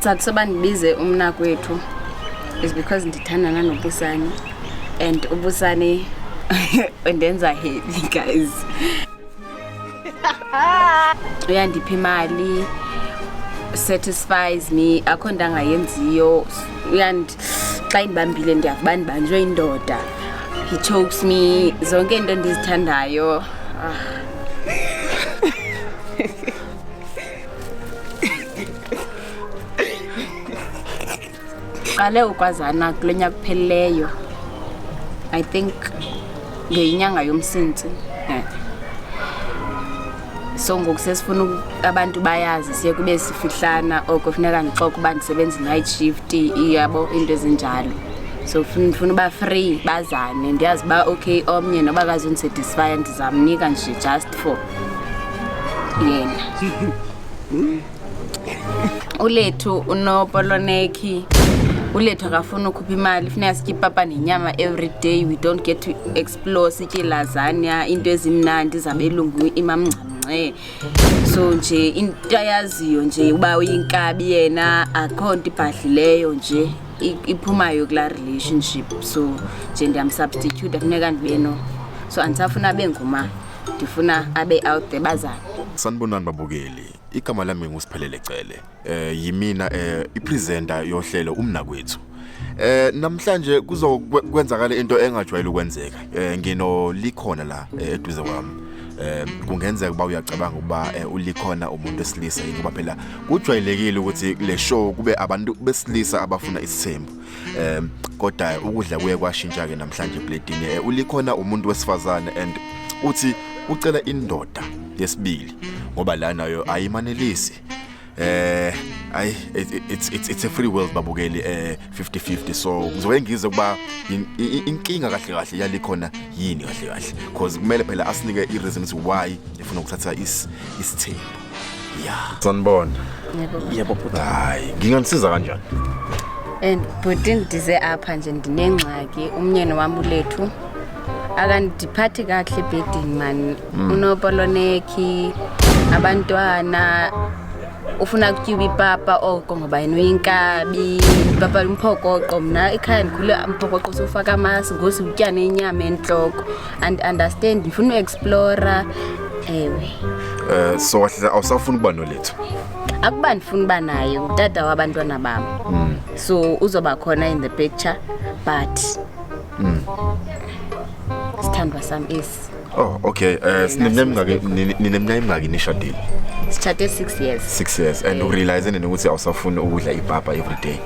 Isizathu soba ndibize umnakwethu is because ndithandana noBusani and uBusani undenza happy guys. Uyandipha imali, satisfies me, akho nto angayenziyo. Xa indibambile ndiyavuba ndibanjwe indoda. He chokes me, zonke into endizithandayo. Qale ukwazana kule nyaka kuphelileyo. I think ngeyinyanga yomsintsi. So ngoku sesifuna abantu bayazi siye kube sifihlana oko kufuneka ndixoxe uba ndisebenza night shift iyabo into ezinjalo. So ndifuna uba free bazane ndiyazi uba okay omnye noba kazondisatisfya ndizamnika nje just for yena. Ulethu unopoloneki. Ulethu akafuna ukhupha imali, funeka sitye ipapa nenyama every day. We don't get to explore sitye lasagna, into ezimnandi zabelungu imamncamnce. So nje into ayaziyo nje uba uyinkabi yena akho nto ibhadlileyo nje iphumayo kula relationship. So nje ndiyamsubstitute funeka ndibeno. So andisafuna abe nguma, ndifuna abe out there bazane. Sanibonani babukeli. Igama lami nguSiphelele Cele. Yimina ipresenter yohlelo umnakwethu. Namhlanje kuzokwenzakala into engajwayele ukwenzeka. Ngino likhona la eduze kwami. Kungenzeka uba uyacabanga uba ulikhona umuntu wesilisa ngoba phela kujwayelekile ukuthi le show kube abantu besilisa abafuna isithembu. Kodwa ukudla kuye kwashintsha ke namhlanje platini. Ulikhona umuntu wesifazane and uthi ucela indoda yesibili ngoba la nayo ayimanelisi. It's a free world babukeli 50-50. So ngizoke ngize kuba inkinga kahle kahle yalikhona yini kahle kahle because kumele phela asinike i-reasons why efuna ukuthatha isithembu. Yeah, sanibona. Yebo bhuti. Hayi, nginganisiza kanjani? And bhuti ndize apha nje ndinengxaki umnyeni wami ulethu akandiphathi kahle ebhedini man. Unopoloneki, abantwana, ufuna kutyiwa ipapa oko ngoba yena uyinkabi, ipapa umphokoqo. Mna ekhaya ndikhule umphokoqo sofaka amasi ngosi utya nenyama enhloko and understand ndifuna uexplore. Ewe. So awusafuna ukuba nolethu? Akuba ndifuna uba naye utata wabantwana bami. So uzoba khona in the picture but sithandwa sami is. Oh okay. Ninemnyaka emingaki nishadile? Sithathe 6 years. 6 years and urealize nini ukuthi awusafuna ukudla ipapa every day?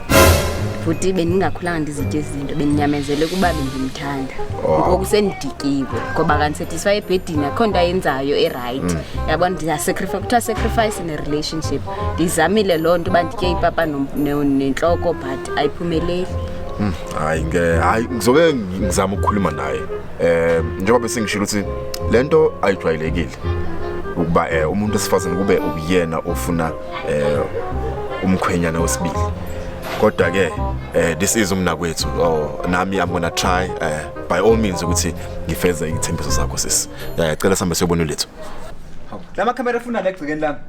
Futhi beningakhulanga ndizitye izinto beninyamezele kuba bengimthanda. Ngoku sendidikiwe ngoba kandisatisfy ebhedini akho nto ayenzayo eright. Yabona ndiyasacrifice kuthiwa sacrifice in a relationship. Ndizamile loo nto uba nditye ipapa nenhloko but ayiphumeleli. Hayi ngizoke ngizama ukukhuluma naye. Njengoba bese ngishilo ukuthi lento ayijwayelekile ukuba umuntu esifazane kube uyena ofuna umkhwenyana wesibili. Kodwa ke this is umnakwethu. Nami I'm gonna try by all means ukuthi ngifeze ithembiso zakho sisi. Ngicela sambe siyobona lethu. Lama camera ufuna legcikeni lami.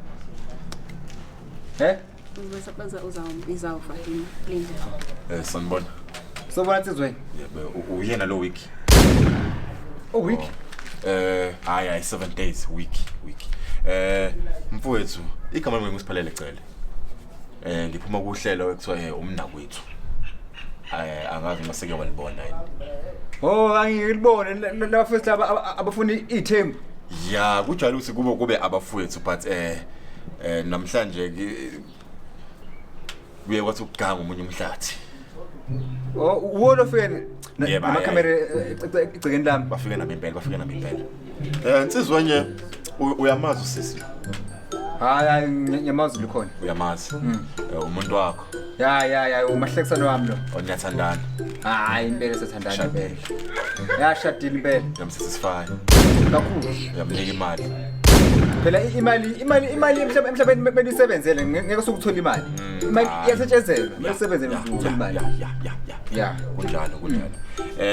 Uzosebenza izawufa yini Linda. Sanibona. Sobona Tsizweni. Yebo uyena lo week. Oh week. Hayi 7 days week. Mfowethu igama lami nguSiphelele Cele. Ngiphuma kuhlelo ekuthiwa umnakwethu. Angazi maseke walibona yini. Oh angilibone la first laba abafuna ithembu. Yeah, kujwayele ukuthi kube abafowethu but namhlanje kuye kwathi ukuganga umunye umhlathi. Oh wona fene nama camera egcikeni lami bafike nami impela. Insizwa nye uyamazi usisi? Hayi nyamazi likhona. Uyamazi? Umuntu wakho. Ya umahlekisano wami lo. Oniyathandana? Hayi impela sithandana impela. Yashadile impela. Yamsatisfy. Kakhulu. Yamnika imali. Phela imali emhlabeni benisebenzele ngeke sokuthola imali. Imali iyasetshenzela, benisebenzele ukuthola imali. Ya. Kunjalo.